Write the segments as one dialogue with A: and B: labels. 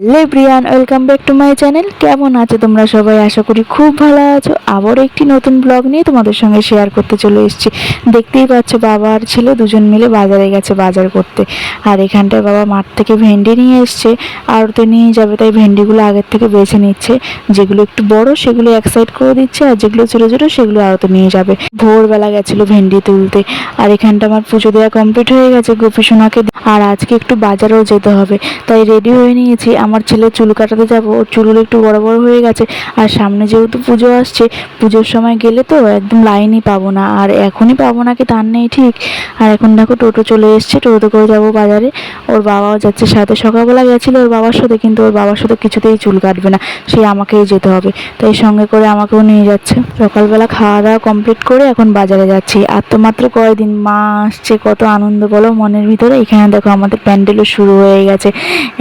A: Hello everyone, welcome back to my channel. কেমন আছো তোমরা সবাই? আশা করি খুব ভালো আছো। আবারও একটি নতুন ব্লগ নিয়ে তোমাদের সঙ্গে শেয়ার করতে চলে এসেছি। দেখতেই পাচ্ছ, বাবা আর ছেলে দুজন মিলে বাজারে গেছে বাজার করতে। আর এখানটায় বাবা মাঠ থেকে ভেন্ডি নিয়ে এসছে, আড়তে নিয়ে যাবে, তাই ভেন্ডিগুলো আগের থেকে বেছে নিচ্ছে। যেগুলো একটু বড় সেগুলো এক সাইড করে দিচ্ছে, আর যেগুলো ছোটো ছোটো সেগুলো আড়তে নিয়ে যাবে। ভোরবেলা গেছিলো ভেন্ডি তুলতে। আর এখানটা আমার পুজো দেওয়া কমপ্লিট হয়ে গেছে গোপী সোনাকে। আর আজকে একটু বাজারেও যেতে হবে, তাই রেডি হয়ে নিয়েছি। আমার ছেলে চুল কাটাতে যাবো, ওর চুলগুলো একটু বড় বড় হয়ে গেছে। আর সামনে যেহেতু পুজো আসছে, পুজোর সময় গেলে তো একদম লাইনই পাবো না, আর এখনই পাবো না কি তার নেই ঠিক। আর এখন দেখো টোটো চলে এসছে, টোটোতে করে যাবো বাজারে। ওর বাবাও যাচ্ছে সাথে। সকালবেলা গেছিলো ওর বাবার সাথে, কিন্তু ওর বাবার সাথে কিছুতেই চুল কাটবে না, সেই আমাকেই যেতে হবে। তাই সঙ্গে করে আমাকেও নিয়ে যাচ্ছে। সকালবেলা খাওয়া দাওয়া কমপ্লিট করে এখন বাজারে যাচ্ছি। আর তো মাত্র কয়েকদিন মা আসছে, কত আনন্দ বলো মনের ভিতরে। এখানে দেখো আমাদের প্যান্ডেলও শুরু হয়ে গেছে,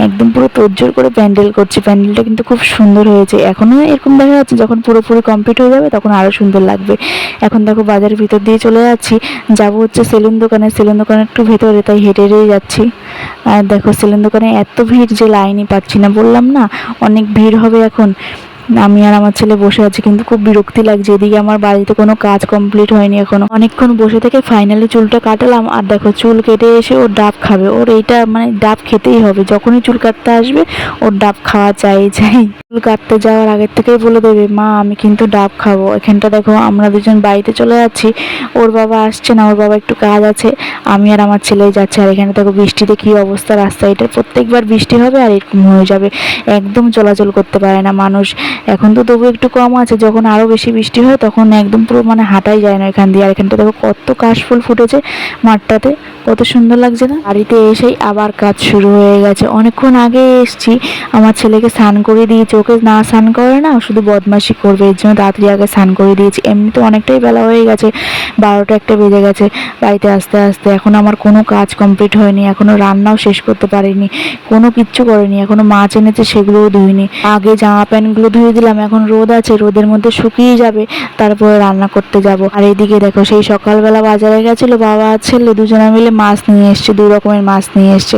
A: একদম পুরো তোড়জোড় করে প্যান্ডেল করছে। প্যান্ডেলটা কিন্তু খুব সুন্দর হয়েছে। এখনও এরকম দেখা যাচ্ছে, যখন পুরোপুরি কমপ্লিট হয়ে যাবে তখন আরও সুন্দর লাগবে। এখন দেখো বাজারের ভিতর দিয়ে চলে যাচ্ছি, যাবো হচ্ছে সেলুন দোকানে। সেলুন দোকানে একটু ভেতরে, তাই হেঁটে হেঁটেই যাচ্ছি। আর দেখো সেলুন দোকানে এত ভিড় যে লাইনই পাচ্ছি না, বললাম না অনেক ভিড় হবে এখন। আমি আর আমার ছেলে বসে আছি, কিন্তু খুব বিরক্তি লাগছে। এদিকে আমার বাড়িতে কোনো কাজ কমপ্লিট হয়নি এখনো। অনেকক্ষণ বসে থেকে ফাইনালি চুলটা কাটালাম। আর দেখো চুল কেটে এসে ওর ডাব খাবে। ওর এইটা মানে ডাব খেতেই হবে, যখনই চুল কাটতে আসবে ওর ডাব খাওয়া চাই। চুল কাটতে যাওয়ার আগের থেকেই বলে দেবে, মা আমি কিন্তু ডাব খাবো। এখানটা দেখো আমরা দুজন বাড়িতে চলে যাচ্ছি, ওর বাবা আসছে না, ওর বাবা একটু কাজ আছে, আমি আর আমার ছেলেই যাচ্ছে। আর এখানে দেখো বৃষ্টিতে কি অবস্থা রাস্তা, এটা প্রত্যেকবার বৃষ্টি হবে আর এরকম হয়ে যাবে, একদম চলাচল করতে পারে না মানুষ। এখন তো তবু একটু কম আছে, যখন আরো বেশি বৃষ্টি হয় তখন একদম পুরো মানে হাঁটাই যায় না এখান দিয়ে। আর এখানটা দেখো কত কাশফুল ফুটেছে মাঠটাতে, কত সুন্দর লাগছে না। বাড়িতে এসেই আবার কাজ শুরু হয়ে গেছে। অনেকক্ষণ আগে এসছি, আমার ছেলেকে স্নান করে দিয়েছি। ওকে না স্নান করে না, শুধু বদমাশি করবে, এর জন্য তাড়াতাড়ি আগে স্নান করে দিয়েছি। এমনিতে অনেকটাই বেলা হয়ে গেছে, 12টা একটা বেজে গেছে বাড়িতে আসতে আসতে। এখন আমার কোনো কাজ কমপ্লিট হয়নি, এখনো রান্নাও শেষ করতে পারিনি, কোনো কিচ্ছু করিনি। এখনো মাছ এনেছে সেগুলোও ধুইনি। আগে জামা প্যান্টগুলো ধুয়ে দিলাম, এখন রোদ আছে, রোদের মধ্যে শুকিয়ে যাবে, তারপরে রান্না করতে যাব। আর এদিকে দেখো সেই সকালবেলা বাজারে গেছিল বাবা আর ছেলে, দুজনে মিলে মাছ নিয়ে এসছে, 2 রকমের মাছ নিয়ে এসছে।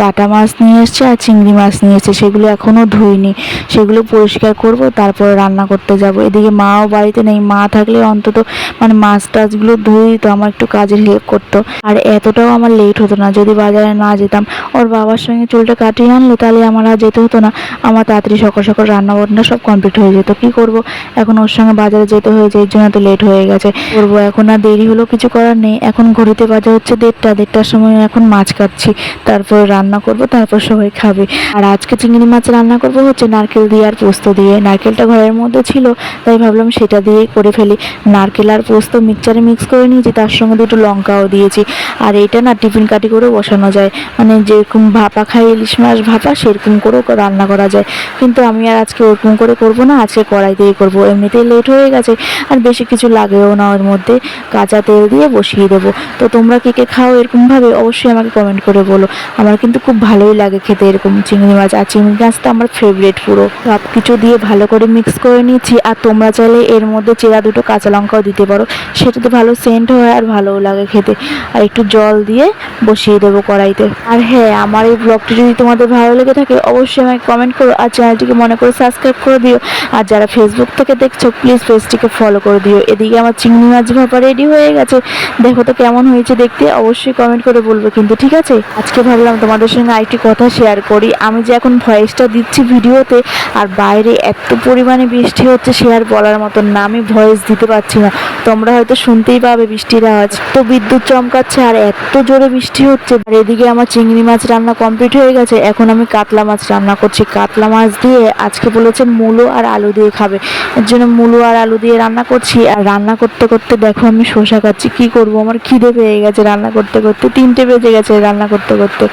A: কাটা মাছ নিয়ে এসছে আর চিংড়ি মাছ নিয়ে এসছে, সেগুলো এখনো ধুইনি, সেগুলো পরিষ্কার করব, তারপরে রান্না করতে যাব। এদিকে মাও বাড়িতে নেই, মা থাকলে অন্তত মানে মাছ টাছগুলো ধুই তো আমার একটু কাজের হেল্প করতো, আর এতটাও আমার লেট হতো না যদি বাজারে না যেতাম। ওর বাবার সঙ্গে চুলটা কাটিয়ে আনলে তাহলে আমার আর যেতে হতো না, আমার তাড়াতাড়ি সকাল সকাল রান্না বান্না সব কমপ্লিট হয়ে যেত। কি করব, এখন ওর সঙ্গে বাজারে যেতে হয়েছে, এর জন্য তো লেট হয়ে গেছে। করবো এখন, আর দেরি হলো কিছু করার নেই। এখন ঘড়িতে বাজে হচ্ছে 1:30 সময় এখন মাছ কাটছি, তারপর রান্না করব, তারপর সবাই খাবে। আর আজকে চিংড়ি মাছ রান্না করব হচ্ছে নারকেল দিয়ে আর পোস্ত দিয়ে। নারকেলটা ঘরের মধ্যে ছিল, তাই ভাবলাম সেটা দিয়েই করে ফেলি। নারকেল আর পোস্ত মিক্সচারে মিক্স করে নিয়েছি, তার সঙ্গে 2টো লঙ্কাও দিয়েছি। আর এইটা না টিফিন কাটি করে বসানো যায়, মানে যেরকম ভাপা খাই ইলিশ মাছ ভাপা, সেরকম করেও রান্না করা যায়। কিন্তু আমি আর আজকে ওরকম করে করবো না, আজকে কড়াই দিয়ে করবো। এমনিতেই লেট হয়ে গেছে, আর বেশি কিছু লাগেও না, ওর মধ্যে কাঁচা তেল দিয়ে বসিয়ে দেবো। তো তোমরা কে কে খাও এরকমভাবে অবশ্যই আমাকে কমেন্ট করে বলো। আমার কিন্তু খুব ভালোই লাগে খেতে এরকম চিংড়ি মাছ, আর চিংড়ি মাছটা আমার ফেভারিট পুরো। সব কিছু দিয়ে ভালো করে মিক্স করে নিচ্ছি। আর তোমরা চাইলে এর মধ্যে চেরা 2টো কাঁচা লঙ্কাও দিতে পারো, সেটাতে ভালো সেন্ট হয় আর ভালোও লাগে খেতে। আর একটু জল দিয়ে বসিয়ে দেবো কড়াইতে। আর হ্যাঁ, আমার এই ব্লগটি যদি তোমাদের ভালো লেগে থাকে অবশ্যই আমাকে কমেন্ট করো, আর চ্যানেলটিকে মনে করে সাবস্ক্রাইব করে দিও। আর যারা ফেসবুক থেকে দেখছো প্লিজ পেজটিকে ফলো করে দিও। এদিকে আমার চিংড়ি মাছ ভাপা রেডি হয়ে গেছে, দেখো তো কেমন হয়েছে দেখতে, অবশ্যই কমেন্ট করে বলবে কিন্তু, ঠিক আছে? আজকে ভাবলাম তোমাদের সঙ্গে আরেকটি কথা শেয়ার করি। আমি যে এখন ভয়েসটা দিচ্ছি ভিডিওতে, আর বাইরে এত পরিমাণে বৃষ্টি হচ্ছে সে আর বলার মতন না, আমি ভয়েস দিতে পারছি না। তোমরা হয়তো শুনতেই পাবে বৃষ্টির আওয়াজ, তো বিদ্যুৎ চমকাচ্ছে আর এত জোরে বৃষ্টি হচ্ছে। আর এদিকে আমার চিংড়ি মাছ রান্না কমপ্লিট হয়ে গেছে, এখন আমি কাতলা মাছ রান্না করছি। কাতলা মাছ দিয়ে আজকে বলেছে মূলো আর আলু দিয়ে খাবে, এর জন্য মূলো আর আলু দিয়ে রান্না করছি। আর রান্না করতে করতে দেখো আমি শসা খাচ্ছি। কি করব, আমার খিদে পেয়ে গেছে রান্না করতে করতে, 3টে বেজে গেছে রান্না করতে করতে।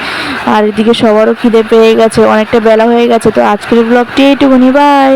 A: আর এদিকে সবারও খিদে পেয়ে গেছে, অনেকটা বেলা হয়ে গেছে। তো আজকের ব্লগটি এইটুকুনি, বাই।